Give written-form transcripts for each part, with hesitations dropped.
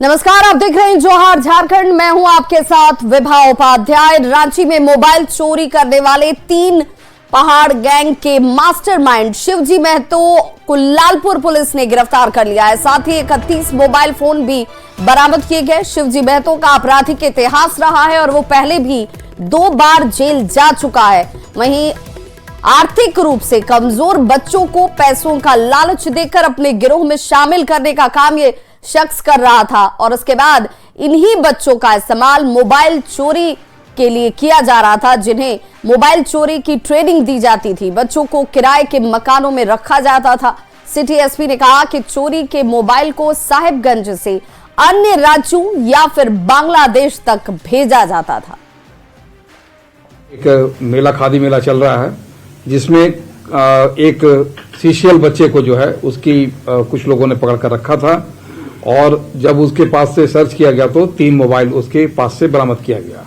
नमस्कार, आप देख रहे हैं जोहार झारखंड। मैं हूं आपके साथ विभा उपाध्याय। रांची में मोबाइल चोरी करने वाले 3 पहाड़ गैंग के मास्टरमाइंड शिवजी महतो को लालपुर पुलिस ने गिरफ्तार कर लिया है। साथ ही 31 मोबाइल फोन भी बरामद किए गए। शिवजी महतो का आपराधिक इतिहास रहा है और वो पहले भी 2 बार जेल जा चुका है। वहीं आर्थिक रूप से कमजोर बच्चों को पैसों का लालच देकर अपने गिरोह में शामिल करने का काम ये शख्स कर रहा था और उसके बाद इन्हीं बच्चों का इस्तेमाल मोबाइल चोरी के लिए किया जा रहा था, जिन्हें मोबाइल चोरी की ट्रेनिंग दी जाती थी। बच्चों को किराए के मकानों में रखा जाता था। सिटी एसपी ने कहा कि चोरी के मोबाइल को साहिबगंज से अन्य राज्यों या फिर बांग्लादेश तक भेजा जाता था। एक मेला, खादी मेला चल रहा है, जिसमें एक सीशियल बच्चे को जो है उसकी कुछ लोगों ने पकड़ कर रखा था और जब उसके पास से सर्च किया गया तो 3 मोबाइल उसके पास से बरामद किया गया।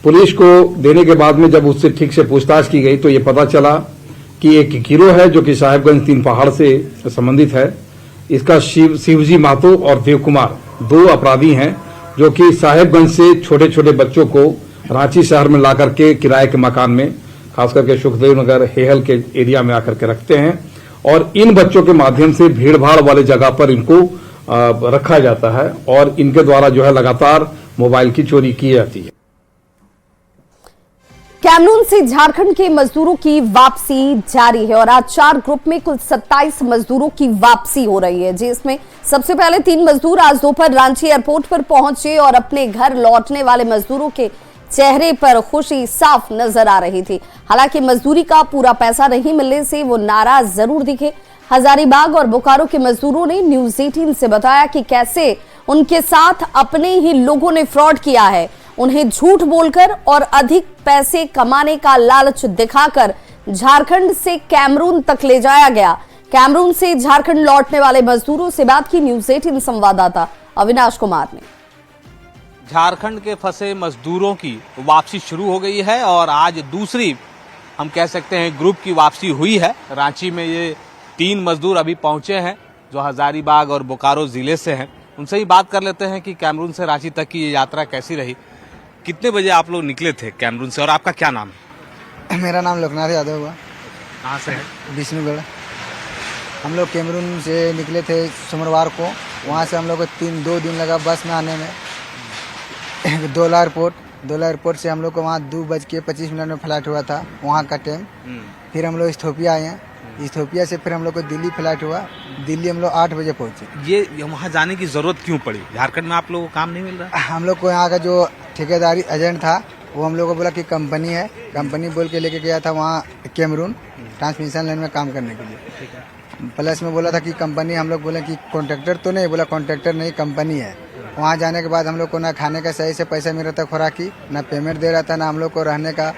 पुलिस को देने के बाद में जब उससे ठीक से पूछताछ की गई तो ये पता चला कि एक गिरोह है जो कि साहिबगंज 3 पहाड़ से संबंधित है। इसका शिवजी महतो और देव कुमार 2 अपराधी हैं जो कि साहिबगंज से छोटे छोटे बच्चों को रांची शहर में ला करके किराए के मकान में, खास करके सुखदेव नगर, हेहल के एरिया में आकर के रखते हैं और इन बच्चों के माध्यम से भीड़ भाड़ वाले जगह पर इनको रखा जाता है और इनके द्वारा जो है लगातार मोबाइल की चोरी की जाती है। कैमरून से झारखंड के मजदूरों की वापसी जारी है और आज 4 ग्रुप में कुल 27 मजदूरों की वापसी हो रही है, जिसमें सबसे पहले 3 मजदूर आज दोपहर रांची एयरपोर्ट पर पहुंचे और अपने घर लौटने वाले मजदूरों के चेहरे पर खुशी साफ नजर आ रही थी। हालांकि मजदूरी का पूरा पैसा नहीं मिलने से वो नाराज जरूर दिखे। हजारीबाग और बोकारो के मजदूरों ने न्यूज 18 से बताया कि कैसे उनके साथ अपने ही लोगों ने फ्रॉड किया है। उन्हें झूठ बोलकर और अधिक पैसे कमाने का लालच दिखाकर झारखंड से कैमरून तक ले जाया गया। कैमरून से झारखंड लौटने वाले मजदूरों से बात की न्यूज 18 संवाददाता अविनाश कुमार ने। झारखंड के फंसे मजदूरों की वापसी शुरू हो गई है और आज दूसरी, हम कह सकते हैं, ग्रुप की वापसी हुई है। रांची में ये 3 मजदूर अभी पहुंचे हैं जो हजारीबाग और बोकारो जिले से हैं। उनसे ही बात कर लेते हैं कि कैमरून से रांची तक की ये यात्रा कैसी रही। कितने बजे आप लोग निकले थे कैमरून से और आपका क्या नाम है? मेरा नाम लोकनाथ यादव हुआ। कहाँ से है? विष्णुगढ़। हम लोग कैमरून से निकले थे सोमवार को। वहाँ से हम लोग को 2 दिन लगा बस में आने में। दोला एयरपोर्ट से हम लोग को वहाँ 2:25 में फ्लाइट हुआ था, वहाँ का टाइम। फिर हम लोग इथोपिया आए हैं। इथोपिया से फिर हम लोग को दिल्ली फ्लाइट हुआ। दिल्ली हम लोग 8 बजे पहुँचे। ये वहाँ जाने की जरूरत क्यों पड़ी? झारखंड में आप लोगों को काम नहीं मिल रहा? हम लोग को यहाँ का जो ठेकेदारी एजेंट था वो हम लोग को बोला कि कंपनी है, कंपनी बोल के लेके गया था वहाँ कैमरून ट्रांसमिशन लाइन में काम करने के लिए। प्लस में बोला था कि कंपनी, हम लोग बोले कि कॉन्ट्रैक्टर तो नहीं, बोला कॉन्ट्रैक्टर नहीं, कंपनी है। वहाँ जाने के बाद हम लोग को ना खाने का सही से पैसा मिल रहा था, खुराकी ना पेमेंट दे रहा था, ना हम लोग को रहने का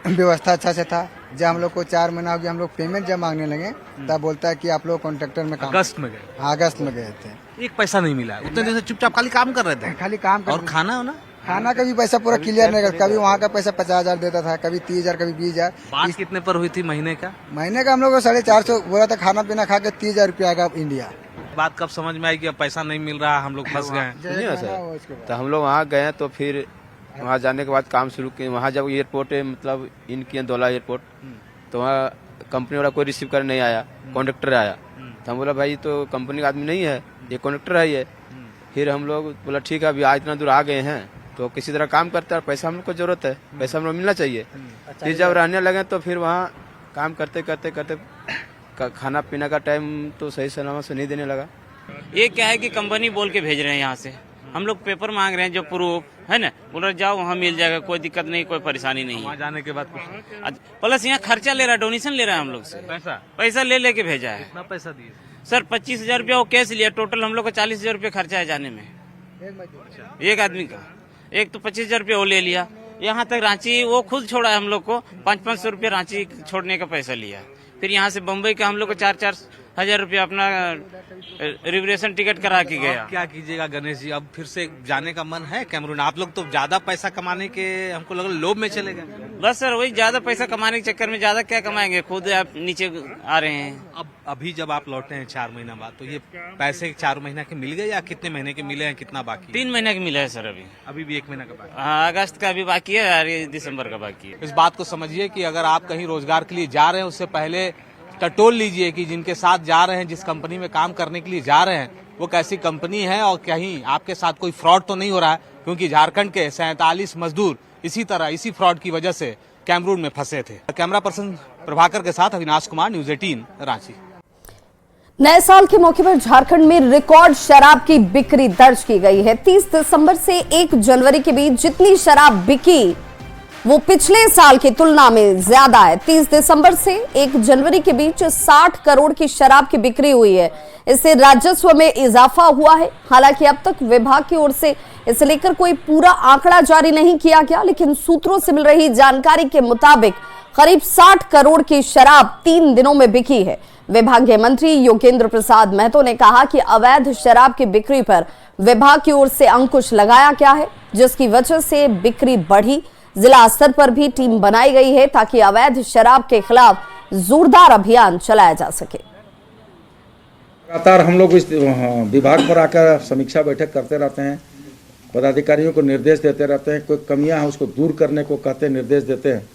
व्यवस्था अच्छा से था। जब हम लोग को 4 महीना हो गया, हम लोग पेमेंट जब मांगने लगे तब बोलता है कि आप लोग कॉन्ट्रैक्टर में काम। अगस्त में गए? अगस्त में गए थे। एक पैसा नहीं मिला उतने दिन से, चुपचाप खाली काम कर रहे थे? खाली काम कर। और खाना हो ना, खाना का भी पैसा पूरा क्लियर नहीं कर। कभी वहाँ का पैसा 50,000 देता था, कभी 30,000, कभी 20,000। बात कितने पर हुई थी महीने का? महीने का हम लोग को 450 बोला था। खाना पीना खा के 30,000 रुपया आएगा इंडिया। बात कब समझ में आई कि अब पैसा नहीं मिल रहा, हम लोग फंस गए? सुनिए सर, तो हम लोग वहाँ गए तो फिर वहाँ जाने के बाद काम शुरू किए। वहाँ जब एयरपोर्ट है, मतलब इनकी दोला एयरपोर्ट, तो वहाँ कंपनी वाला कोई रिसीव करने नहीं आया, कॉन्ट्रैक्टर आया। तो हम बोला भाई तो कंपनी का आदमी नहीं है, ये कॉन्ट्रैक्टर है ये। फिर हम लोग बोला ठीक है, अभी आज इतना दूर आ गए हैं तो किसी तरह काम करते हैं, पैसा हम लोग को जरूरत है, पैसा हम लोग मिलना चाहिए। फिर जब रहने लगे तो फिर वहाँ काम करते करते करते खाना पीना का टाइम तो सही सलामत से नहीं देने लगा। ये क्या है कि कंपनी बोल के भेज रहे हैं यहाँ से, हम लोग पेपर मांग रहे हैं जो प्रूफ है ना, बोल रहे जाओ वहाँ मिल जाएगा, कोई दिक्कत नहीं, कोई परेशानी नहीं है। जाने के बाद प्लस यहाँ खर्चा ले रहा है, डोनेशन ले रहा है हम लोग से, पैसा ले लेके भेजा है। कितना पैसा दिए सर? 25,000 रुपया वो कैश लिया। टोटल हम लोग को 40,000 रुपया खर्चा है जाने में, एक आदमी का। एक तो 25,000 रुपया वो ले लिया। यहाँ तक रांची वो खुद छोड़ा है हम लोग को, 500-500 रुपया रांची छोड़ने का पैसा लिया। फिर यहाँ से बम्बई का हम लोग को 4-4 1000 रुपया अपना रिजर्वेशन टिकट करा के गया। क्या कीजिएगा गणेश जी, अब फिर से जाने का मन है कैमरून? आप लोग तो ज्यादा पैसा कमाने के हमको लगा लोभ में चले गए। बस सर वही ज्यादा पैसा कमाने के चक्कर में ज्यादा क्या कमाएंगे, खुद आप नीचे आ रहे हैं। अब अभी जब आप लौटे हैं 4 महीना बाद, तो ये पैसे 4 महीना के मिल गए या कितने महीने के मिले हैं, कितना बाकी? 3 महीने का मिला है सर अभी भी 1 महीना का बाकी। हाँ, अगस्त का भी बाकी है और ये दिसंबर का बाकी है। इस बात को समझिए कि अगर आप कहीं रोजगार के लिए जा रहे हैं, उससे पहले टटोल लीजिए कि जिनके साथ जा रहे हैं, जिस कंपनी में काम करने के लिए जा रहे हैं, वो कैसी कंपनी है और कहीं आपके साथ कोई फ्रॉड तो नहीं हो रहा है, क्योंकि झारखंड के 47 मजदूर इसी तरह इसी फ्रॉड की वजह से कैमरून में फंसे थे। कैमरा पर्सन प्रभाकर के साथ अविनाश कुमार, न्यूज 18 रांची। नए साल के मौके पर झारखंड में रिकॉर्ड शराब की बिक्री दर्ज की गई है। 30 दिसंबर से 1 जनवरी के बीच जितनी शराब बिकी वो पिछले साल की तुलना में ज्यादा है। 30 दिसंबर से 1 जनवरी के बीच 60 करोड़ की शराब की बिक्री हुई है। इससे राजस्व में इजाफा हुआ है। हालांकि अब तक विभाग की ओर से इसे लेकर कोई पूरा आंकड़ा जारी नहीं किया गया, लेकिन सूत्रों से मिल रही जानकारी के मुताबिक करीब 60 करोड़ की शराब 3 दिनों में बिकी है। विभागीय मंत्री योगेंद्र प्रसाद महतो ने कहा कि अवैध शराब की बिक्री पर विभाग की ओर से अंकुश लगाया गया है, जिसकी वजह से बिक्री बढ़ी। जिला स्तर पर भी टीम बनाई गई है ताकि अवैध शराब के खिलाफ जोरदार अभियान चलाया जा सके। लगातार हम लोग इस विभाग पर आकर समीक्षा बैठक करते रहते हैं, पदाधिकारियों को निर्देश देते रहते हैं, कोई कमियां हैं उसको दूर करने को कहते हैं, निर्देश देते हैं।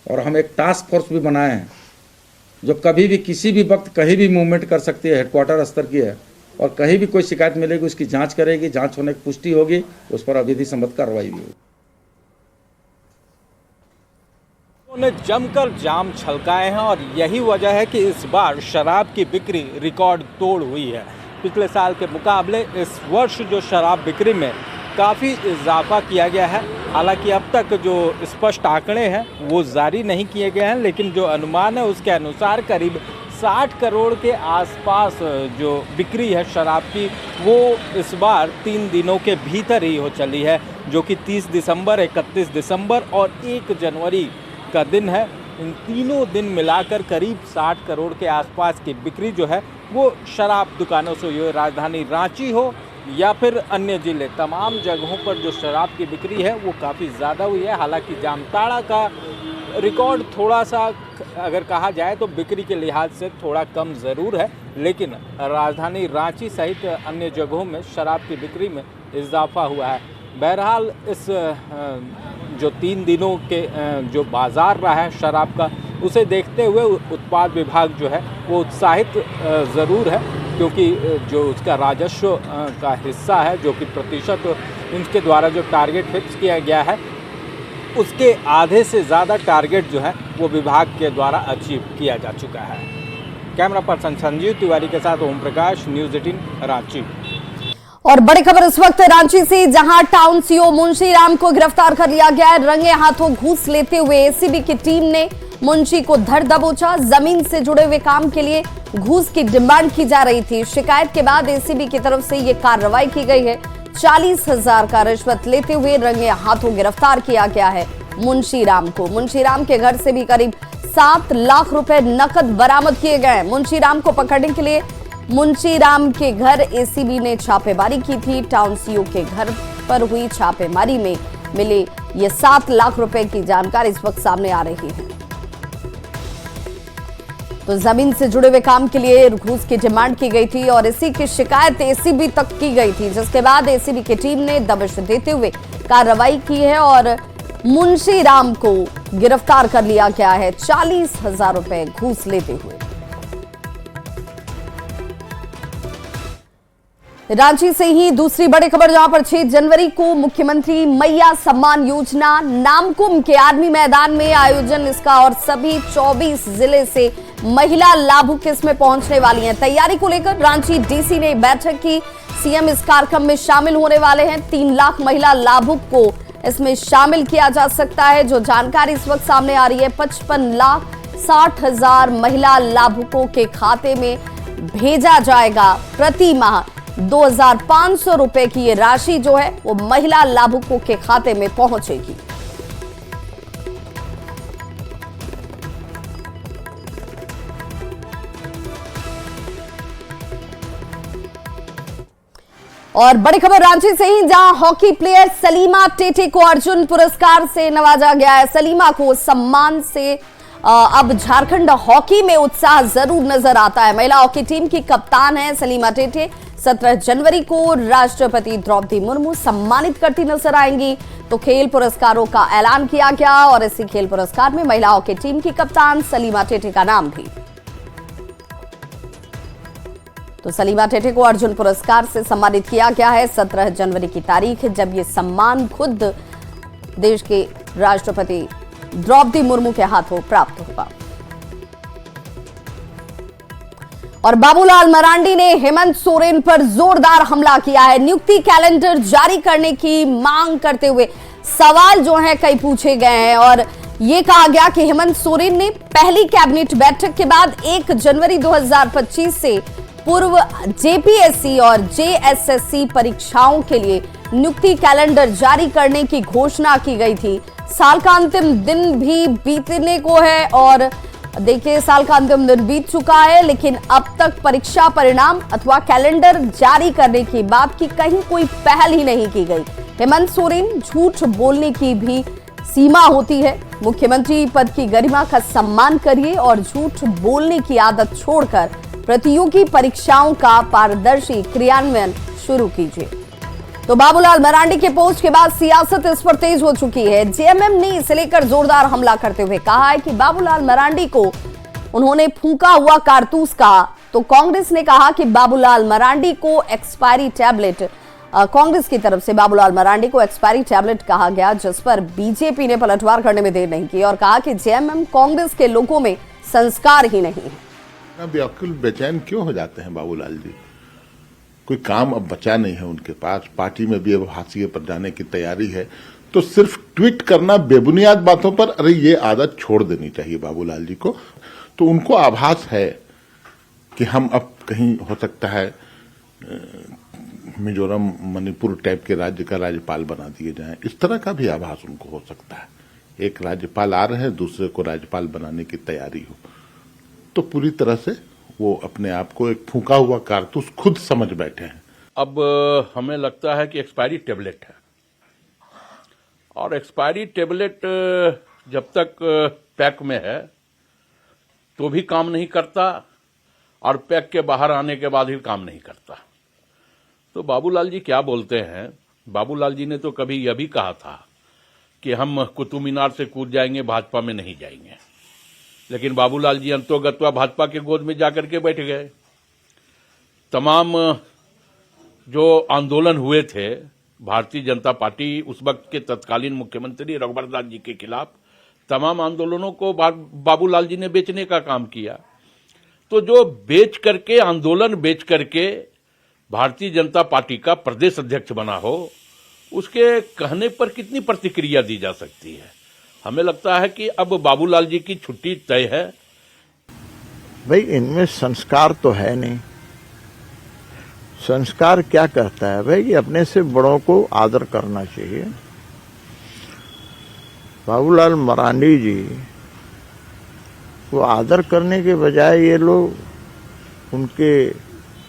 और हम एक टास्क फोर्स भी बनाए हैं जो कभी भी किसी भी वक्त कहीं भी मूवमेंट कर सकती है, हेडक्वार्टर स्तर की है, और कहीं भी कोई शिकायत मिलेगी उसकी जांच करेगी, जांच होने की पुष्टि होगी, उस पर विधि सम्मत कार्रवाई भी होगी। उन्होंने जमकर जाम छलकाए हैं और यही वजह है कि इस बार शराब की बिक्री रिकॉर्ड तोड़ हुई है। पिछले साल के मुकाबले इस वर्ष जो शराब बिक्री में काफ़ी इजाफा किया गया है। हालांकि अब तक जो स्पष्ट आंकड़े हैं वो जारी नहीं किए गए हैं, लेकिन जो अनुमान है उसके अनुसार करीब 60 करोड़ के आसपास जो बिक्री है शराब की, वो इस बार 3 दिनों के भीतर ही हो चली है, जो कि 30 दिसंबर, 31 दिसंबर और 1 जनवरी का दिन है। इन तीनों दिन मिलाकर करीब 60 करोड़ के आसपास की बिक्री जो है वो शराब दुकानों से हुई। राजधानी रांची हो या फिर अन्य जिले, तमाम जगहों पर जो शराब की बिक्री है वो काफ़ी ज़्यादा हुई है। हालांकि जामताड़ा का रिकॉर्ड थोड़ा सा अगर कहा जाए तो बिक्री के लिहाज से थोड़ा कम ज़रूर है, लेकिन राजधानी रांची सहित अन्य जगहों में शराब की बिक्री में इजाफा हुआ है। बहरहाल इस जो 3 दिनों के जो बाज़ार रहा है शराब का, उसे देखते हुए उत्पाद विभाग जो है वो उत्साहित ज़रूर है, क्योंकि जो उसका राजस्व का हिस्सा है, जो कि प्रतिशत उनके द्वारा जो टारगेट फिक्स किया गया है, उसके आधे से ज़्यादा टारगेट जो है वो विभाग के द्वारा अचीव किया जा चुका है। कैमरा पर्सन संजीव तिवारी के साथ ओम प्रकाश, न्यूज़ 18 रांची। और बड़ी खबर इस वक्त रांची से, जहां टाउन सीओ मुंशी राम को गिरफ्तार कर लिया गया है। रंगे हाथों घूस लेते हुए एसीबी की टीम ने मुंशी को धर दबोचा। जमीन से जुड़े हुए काम के लिए घूस की डिमांड की जा रही थी। शिकायत के बाद एसीबी की तरफ से ये कार्रवाई की गई है। 40,000 का रिश्वत लेते हुए रंगे हाथों गिरफ्तार किया गया है मुंशी राम को। मुंशी राम के घर से भी करीब 7 लाख रुपए नकद बरामद किए गए। मुंशी राम को पकड़ने के लिए मुंशी राम के घर एसीबी ने छापेमारी की थी। टाउन सीओ के घर पर हुई छापेमारी में मिले ये 7 लाख रुपए की जानकारी इस वक्त सामने आ रही है। तो जमीन से जुड़े हुए काम के लिए घूस की डिमांड की गई थी और इसी की शिकायत एसीबी तक की गई थी, जिसके बाद एसीबी की टीम ने दबिश देते हुए कार्रवाई की है और मुंशी राम को गिरफ्तार कर लिया गया है 40,000 रुपए घूस लेते हुए। रांची से ही दूसरी बड़ी खबर, जहां पर 6 जनवरी को मुख्यमंत्री मैया सम्मान योजना नामकुम के आर्मी मैदान में आयोजन इसका और सभी 24 जिले से महिला लाभुक इसमें पहुंचने वाली हैं। तैयारी को लेकर रांची डीसी ने बैठक की। सीएम इस कार्यक्रम में शामिल होने वाले हैं। 3 लाख महिला लाभुक को इसमें शामिल किया जा सकता है। जो जानकारी इस वक्त सामने आ रही है, 55,60,000 महिला लाभुकों के खाते में भेजा जाएगा। प्रति माह 2,500 रुपए की ये राशि जो है वो महिला लाभुकों के खाते में पहुंचेगी। और बड़ी खबर रांची से ही, जहां हॉकी प्लेयर सलीमा टेटे को अर्जुन पुरस्कार से नवाजा गया है। सलीमा को सम्मान से अब झारखंड हॉकी में उत्साह जरूर नजर आता है। महिला हॉकी टीम की कप्तान है सलीमा टेटे। 17 जनवरी को राष्ट्रपति द्रौपदी मुर्मू सम्मानित करती नजर आएंगी। तो खेल पुरस्कारों का ऐलान किया गया और इसी खेल पुरस्कार में महिला हॉकी टीम की कप्तान सलीमा टेटे का नाम भी। तो सलीमा टेटे को अर्जुन पुरस्कार से सम्मानित किया गया है। 17 जनवरी की तारीख है जब ये सम्मान खुद देश के राष्ट्रपति द्रौपदी मुर्मू के हाथों प्राप्त होगा। और बाबूलाल मरांडी ने हेमंत सोरेन पर जोरदार हमला किया है। नियुक्ति कैलेंडर जारी करने की मांग करते हुए सवाल जो है कई पूछे गए हैं और ये कहा गया कि हेमंत सोरेन ने पहली कैबिनेट बैठक के बाद 1 जनवरी 2025 से पूर्व जेपीएससी और जेएसएससी परीक्षाओं के लिए नियुक्ति कैलेंडर जारी करने की घोषणा की गई थी। साल का अंतिम दिन भी बीतने को है और देखिए साल का अंतिम दिन बीत चुका है, लेकिन अब तक परीक्षा परिणाम अथवा कैलेंडर जारी करने की बात की कहीं कोई पहल ही नहीं की गई। हेमंत सोरेन, झूठ बोलने की भी सीमा होती है। मुख्यमंत्री पद की गरिमा का सम्मान करिए और झूठ बोलने की आदत छोड़कर प्रतियोगी परीक्षाओं का पारदर्शी क्रियान्वयन शुरू कीजिए। तो बाबूलाल मरांडी के पोस्ट के बाद सियासत इस पर तेज हो चुकी है। जेएमएम ने इसे लेकर जोरदार हमला करते हुए कहा है कि बाबूलाल मरांडी को उन्होंने फूंका हुआ कारतूस कहा। तो कांग्रेस ने कहा कि बाबूलाल मरांडी को एक्सपायरी टैबलेट, कांग्रेस की तरफ से बाबूलाल मरांडी को एक्सपायरी टैबलेट कहा गया, जिस पर बीजेपी ने पलटवार करने में देर नहीं की और कहा कि जेएमएम कांग्रेस के लोगों में संस्कार ही नहीं है। व्याकुल बेचैन क्यों हो जाते हैं बाबूलाल जी? कोई काम अब बचा नहीं है उनके पास। पार्टी में भी अब हाशिए पर जाने की तैयारी है। तो सिर्फ ट्वीट करना बेबुनियाद बातों पर, अरे ये आदत छोड़ देनी चाहिए बाबूलाल जी को। तो उनको आभास है कि हम अब कहीं हो सकता है मिजोरम, मणिपुर टाइप के राज्य का राज्यपाल बना दिए जाएं। इस तरह का भी आभास उनको हो सकता है। एक राज्यपाल आ रहे हैं, दूसरे को राज्यपाल बनाने की तैयारी हो, तो पूरी तरह से वो अपने आप को एक फूंका हुआ कारतूस खुद समझ बैठे हैं। अब हमें लगता है कि एक्सपायरी टेबलेट है और एक्सपायरी टेबलेट जब तक पैक में है तो भी काम नहीं करता और पैक के बाहर आने के बाद ही काम नहीं करता। तो बाबूलाल जी क्या बोलते हैं? बाबूलाल जी ने तो कभी यह भी कहा था कि हम कुतुब मीनार से कूद जाएंगे, भाजपा में नहीं जाएंगे। लेकिन बाबूलाल जी अंतोगत्वा भाजपा के गोद में जाकर के बैठ गए। तमाम जो आंदोलन हुए थे भारतीय जनता पार्टी उस वक्त के तत्कालीन मुख्यमंत्री रघुवर दास जी के खिलाफ, तमाम आंदोलनों को बाबूलाल जी ने बेचने का काम किया। तो जो बेच करके, आंदोलन बेच करके भारतीय जनता पार्टी का प्रदेश अध्यक्ष बना हो, उसके कहने पर कितनी प्रतिक्रिया दी जा सकती है? हमें लगता है कि अब बाबूलाल जी की छुट्टी तय है। भाई इनमें संस्कार तो है नहीं। संस्कार क्या कहता है भाई कि अपने से बड़ों को आदर करना चाहिए। बाबूलाल मरांडी जी को आदर करने के बजाय ये लोग उनके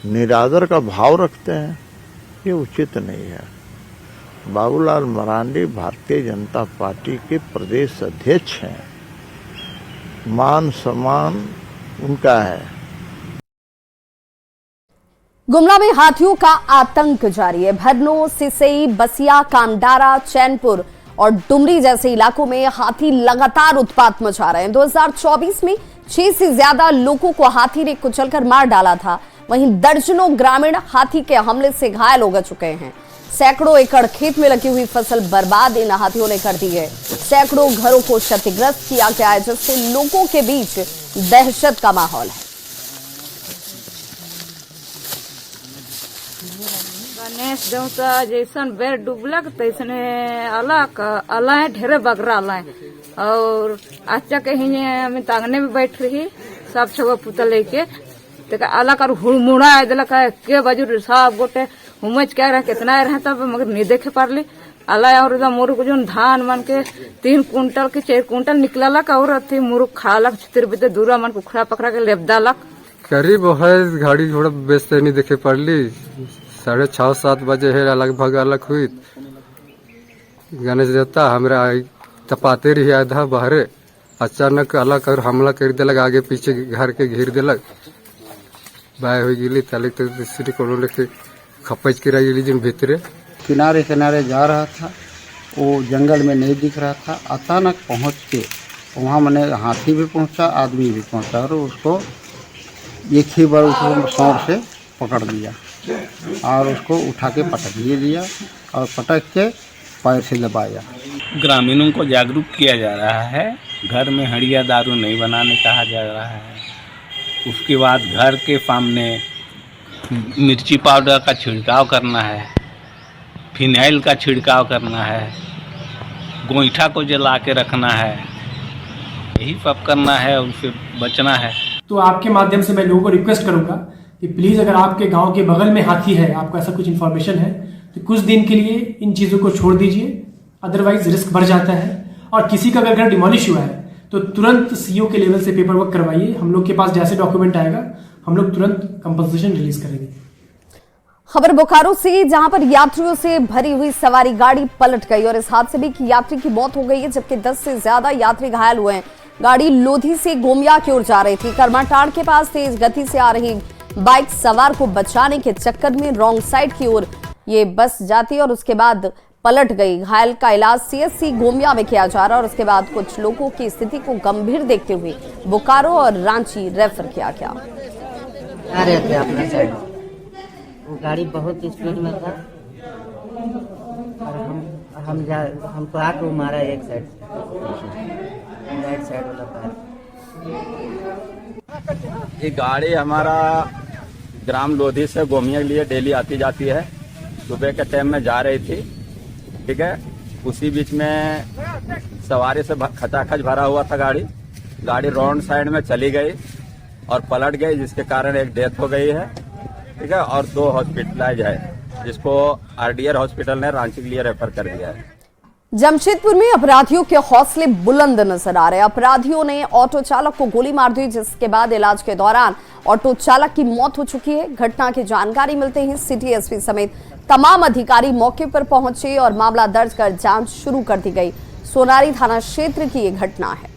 निरादर का भाव रखते हैं, ये उचित नहीं है। बाबूलाल मरांडी भारतीय जनता पार्टी के प्रदेश अध्यक्ष हैं, मान सम्मान उनका है। गुमला में हाथियों का आतंक जारी है। भरनो, सिसई, बसिया, कामडारा, चैनपुर और डुमरी जैसे इलाकों में हाथी लगातार उत्पात मचा रहे हैं। 2024 में 6 से ज्यादा लोगों को हाथी ने कुचलकर मार डाला था। वहीं दर्जनों ग्रामीण हाथी के हमले से घायल हो चुके हैं। सैकड़ों एकड़ खेत में लगी हुई फसल बर्बाद इन हाथियों ने कर दी है। सैकड़ों घरों को क्षतिग्रस्त किया गया है, जिससे लोगों के बीच दहशत का माहौल है। गणेश देवता जैसन बेर डूबलक तैसने अला ढेरे बगरा अला और अच्छा कहीं तांगने में बैठ रही सब छुआ पुतल लेके अला कर हुड़मुड़ा दिलक के बाजू सब गोटे उमच क्या रहा कितना रहता मगर नहीं देखे पारली अला और मुर्ग जो धान मन के 3 कुंटल के 4 कुंटल निकललक और अथी मुर्ग खालक छितर बीते दूरा मन कुखड़ा पकड़ा के लेपदालक करीब है गाड़ी घोड़ा बेचते नहीं देखे पड़ली 6:30-7 बजे है लगभग अलग हुई। गणेश देवता हमरा तपाते रही आधा बहरे, अचानक अलग कर हमला कर दिलक, आगे पीछे घर के घेर दिलक, बाय हो गई ताले तो दूसरी कोनो लेके खपच के रही जिन भीतरे। किनारे किनारे जा रहा था, वो जंगल में नहीं दिख रहा था। अचानक पहुंच के वहाँ मैंने हाथी भी पहुंचा, आदमी भी पहुंचा और उसको एक ही बार उसको सौंप से पकड़ लिया और उसको उठा के पटक दिया और पटक के पैर से दबाया। ग्रामीणों को जागरूक किया जा रहा है, घर में हड़िया दारू नहीं बनाने कहा जा रहा है। उसके बाद घर के सामने मिर्ची पाउडर का छिड़काव करना है, फिनाइल का छिड़काव करना है, गोईठा को जला के रखना है, यही सब करना है और उससे बचना है। तो आपके माध्यम से मैं लोगों को रिक्वेस्ट करूंगा कि प्लीज़ अगर आपके गांव के बगल में हाथी है, आपको ऐसा कुछ इन्फॉर्मेशन है, तो कुछ दिन के लिए इन चीज़ों को छोड़ दीजिए, अदरवाइज रिस्क बढ़ जाता है। और किसी का अगर घर डिमोलिश हुआ है तो तुरंत सीओ के लेवल से पेपर वर्क करवाइए। हम लोग के पास जैसे डॉक्यूमेंट आएगा हम लोग तुरंत कंपनसेशन रिलीज करेंगे। खबर बोकारो से, जहां पर यात्रियों से भरी हुई सवारी गाड़ी पलट गई और इस हादसे में एक यात्री की मौत हो गई है, जबकि 10 से ज्यादा यात्री घायल हुए हैं। गाड़ी लोधी से गोमिया की ओर जा रही थी। करमाटाड़ के पास तेज गति से आ रही बाइक सवार को बचाने के चक्कर में रॉन्ग साइड की ओर ये बस जाती और उसके बाद पलट गई। घायल का इलाज सीएससी गोमिया में किया जा रहा है और उसके बाद कुछ लोगों की स्थिति को गंभीर देखते हुए बोकारो और रांची रेफर किया गया। आ रहे थे अपना साइड, वो गाड़ी बहुत स्पीड में था और हमको आके मारा एक साइड, राइट साइड वाला पैर। ये गाड़ी हमारा ग्राम लोधी से गोमिया के लिए डेली आती जाती है। सुबह के टाइम में जा रही थी, ठीक है। उसी बीच में सवारी से खचाखच भरा हुआ था गाड़ी रॉन्ग साइड में चली गई और पलट गई, जिसके कारण एक डेथ हो गई है, ठीक है। और 2 हॉस्पिटलाइज है, जिसको आरडीआर हॉस्पिटल ने रांची के लिए रेफर कर दिया है। जमशेदपुर में अपराधियों के हौसले बुलंद नजर आ रहे हैं। अपराधियों ने ऑटो चालक को गोली मार दी, जिसके बाद इलाज के दौरान ऑटो चालक की मौत हो चुकी है। घटना की जानकारी मिलते ही सिटी एसपी समेत तमाम अधिकारी मौके पर पहुंचे और मामला दर्ज कर जांच शुरू कर दी गई। सोनारी थाना क्षेत्र की ये घटना है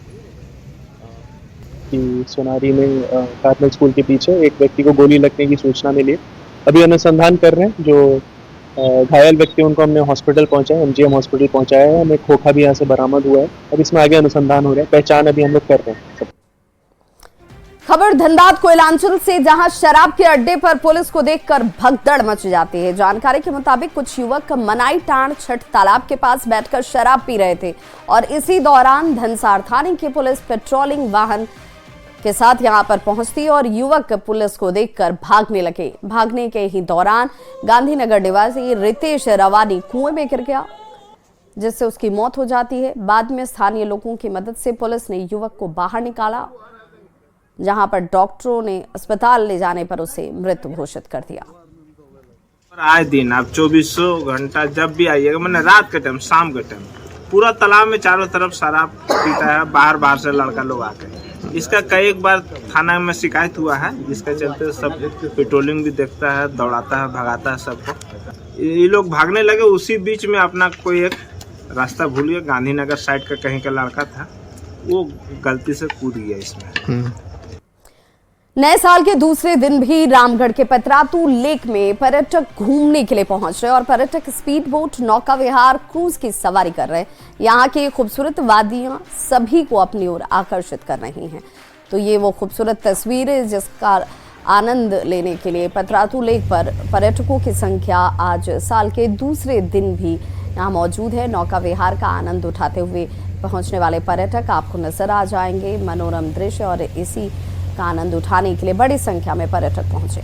कि सोनारी में कार्मेल स्कूल के पीछे एक व्यक्ति को गोली लगने की सूचना मिली। अभी अनुसंधान कर रहे हैं। जो घायल व्यक्ति उनको हमने हॉस्पिटल पहुंचाया, एमजीएम हॉस्पिटल पहुंचाया है। हमें खोखा भी यहाँ से बरामद हुआ है। अब इसमें आगे अनुसंधान हो रहा है, पहचान अभी हम लोग कर रहे हैं। खबर धनबाद कोयलांचल से, जहां शराब के अड्डे पर पुलिस को देखकर भगदड़ मच जाती है। जानकारी के मुताबिक कुछ युवक मनाई टाण छठ तालाब के पास बैठकर शराब पी रहे थे और इसी दौरान धनसार थाने की पुलिस पेट्रोलिंग वाहन के साथ यहां पर पहुंचती और युवक पुलिस को देखकर भागने लगे। भागने के ही दौरान गांधीनगर निवासी रितेश रवानी कुएं में गिर गया, जिससे उसकी मौत हो जाती है। बाद में स्थानीय लोगों की मदद से पुलिस ने युवक को बाहर निकाला, जहां पर डॉक्टरों ने अस्पताल ले जाने पर उसे मृत घोषित कर दिया। आए दिन आप 2400 घंटा जब भी आइएगा, मैंने रात के टाइम, शाम के टाइम, पूरा तालाब में चारों तरफ शराब पीता है, बाहर से लड़का लोग आके। इसका कई बार थाना में शिकायत हुआ है, जिसके चलते सब पेट्रोलिंग भी देखता है, दौड़ाता है, भगाता है सबको। ये लोग भागने लगे, उसी बीच में अपना कोई एक रास्ता भूल गया। गांधीनगर साइड का कहीं का लड़का था, वो गलती से कूद गया इसमें। नए साल के दूसरे दिन भी रामगढ़ के पतरातू लेक में पर्यटक घूमने के लिए पहुंच रहे और पर्यटक स्पीड बोट, नौका विहार, क्रूज की सवारी कर रहे हैं। यहाँ की खूबसूरत वादियां सभी को अपनी ओर आकर्षित कर रही हैं। तो ये वो खूबसूरत तस्वीर है जिसका आनंद लेने के लिए पतरातू लेक पर पर्यटकों की संख्या आज साल के दूसरे दिन भी यहाँ मौजूद है। नौका विहार का आनंद उठाते हुए पहुंचने वाले पर्यटक आपको नजर आ जाएंगे। मनोरम दृश्य और इसी का आनंद उठाने के लिए बड़ी संख्या में पर्यटक पहुंचे।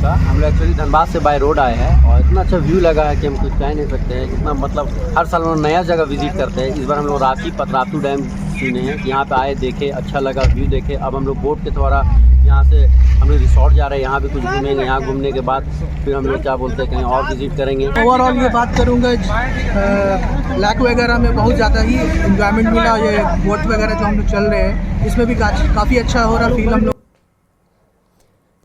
हम लोग एक्चुअली धनबाद से बाय रोड आए हैं और इतना अच्छा व्यू लगा है कि हम कुछ कह नहीं सकते हैं। इतना मतलब हर साल हम लोग नया जगह विजिट करते हैं। इस बार हम लोग रांची पतरातू डैम चुने हैं, यहाँ पे आए, देखे, अच्छा लगा, व्यू देखे। अब हम लोग बोट के द्वारा यहाँ से हम लोग रिसोर्ट जा रहे हैं, यहाँ भी कुछ घूमेंगे। यहाँ घूमने के बाद फिर हम लोग क्या बोलते हैं कहीं और विजिट करेंगे। ओवरऑल ये बात करूँगा, लैक वगैरह में बहुत ज़्यादा ही इंजॉयमेंट मिला। ये बोट वगैरह जो हम लोग चल रहे हैं इसमें भी काफ़ी अच्छा हो रहा फील हम लोग।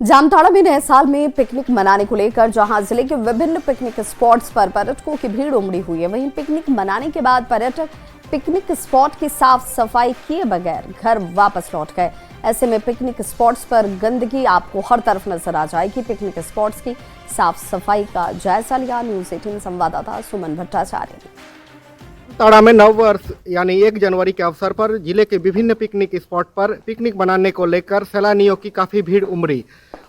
जामताड़ा में नए साल में पिकनिक मनाने को लेकर जहां जिले के विभिन्न पिकनिक स्पॉट्स पर पर्यटकों की भीड़ उमड़ी हुई है, वहीं पिकनिक मनाने के बाद पर्यटक पिकनिक स्पॉट की साफ सफाई किए बगैर घर वापस लौट गए। ऐसे में पिकनिक स्पॉट्स पर गंदगी आपको हर तरफ नजर आ जाएगी। पिकनिक स्पॉट्स की साफ सफाई का जायजा लिया न्यूज़ 18 संवाददाता सुमन भट्टाचार्य ने। ताड़ा में नव वर्ष यानी 1 जनवरी के अवसर पर जिले के विभिन्न पिकनिक स्पॉट पर पिकनिक मनाने को लेकर सैलानियों की काफी भीड़ उमड़ी।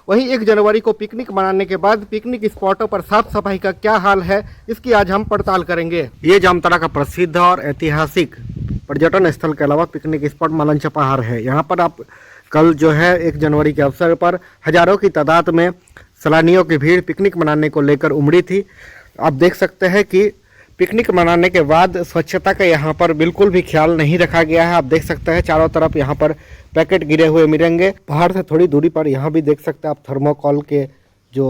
वहीं 1 जनवरी को पिकनिक मनाने के बाद पिकनिक स्पॉटों पर साफ सफाई का क्या हाल है, इसकी आज हम पड़ताल करेंगे। ये जामताड़ा का प्रसिद्ध और ऐतिहासिक पर्यटन स्थल के अलावा पिकनिक स्पॉट मलंचा पहाड़ है। यहाँ पर आप कल जो है 1 जनवरी के अवसर पर हजारों की तादाद में सैलानियों की भीड़ पिकनिक मनाने को लेकर उमड़ी थी। आप देख सकते हैं कि पिकनिक मनाने के बाद स्वच्छता का यहाँ पर बिल्कुल भी ख्याल नहीं रखा गया है। आप देख सकते हैं चारों तरफ यहाँ पर पैकेट गिरे हुए मिलेंगे। पहाड़ से थोड़ी दूरी पर यहाँ भी देख सकते हैं आप थर्मोकॉल के जो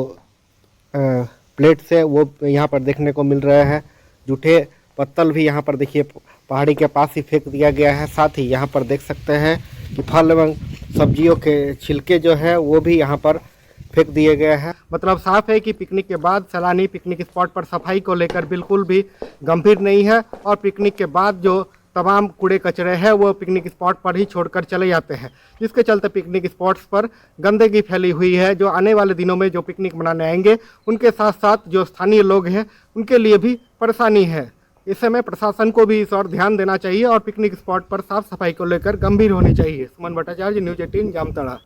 प्लेट्स है वो यहाँ पर देखने को मिल रहे हैं। जूठे पत्तल भी यहाँ पर देखिए पहाड़ी के पास ही फेंक दिया गया है। साथ ही यहाँ पर देख सकते हैं कि फल एवं सब्जियों के छिलके जो है वो भी यहाँ पर फेंक दिए गए हैं। मतलब साफ है कि पिकनिक के बाद सैलानी पिकनिक स्पॉट पर सफाई को लेकर बिल्कुल भी गंभीर नहीं है और पिकनिक के बाद जो तमाम कूड़े कचरे हैं वो पिकनिक स्पॉट पर ही छोड़कर चले जाते हैं, जिसके चलते पिकनिक स्पॉट्स पर गंदगी फैली हुई है। जो आने वाले दिनों में जो पिकनिक मनाने आएंगे उनके साथ साथ जो स्थानीय लोग हैं उनके लिए भी परेशानी है। इस समय प्रशासन को भी इस और ध्यान देना चाहिए और पिकनिक स्पॉट पर साफ सफाई को लेकर गंभीर होनी चाहिए। सुमन भट्टाचार्य, न्यूज़ 18 जामताड़ा।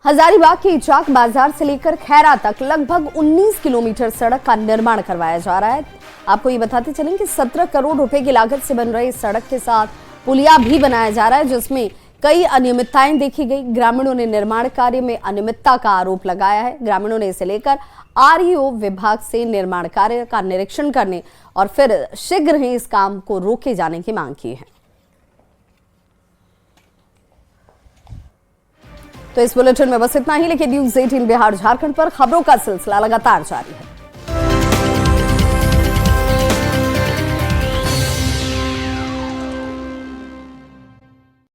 हजारीबाग के इचाक बाजार से लेकर खैरा तक लगभग 19 किलोमीटर सड़क का निर्माण करवाया जा रहा है। आपको ये बताते चलें कि 17 करोड़ रुपए की लागत से बन रही सड़क के साथ पुलिया भी बनाया जा रहा है, जिसमें कई अनियमितताएं देखी गई। ग्रामीणों ने निर्माण कार्य में अनियमितता का आरोप लगाया है। ग्रामीणों ने इसे लेकर आरईओ विभाग से निर्माण कार्य का निरीक्षण करने और फिर शीघ्र ही इस काम को रोके जाने की मांग की है। तो इस बुलेटिन में बस इतना ही, लेकिन न्यूज़ 18 बिहार झारखंड पर खबरों का सिलसिला लगातार जारी है।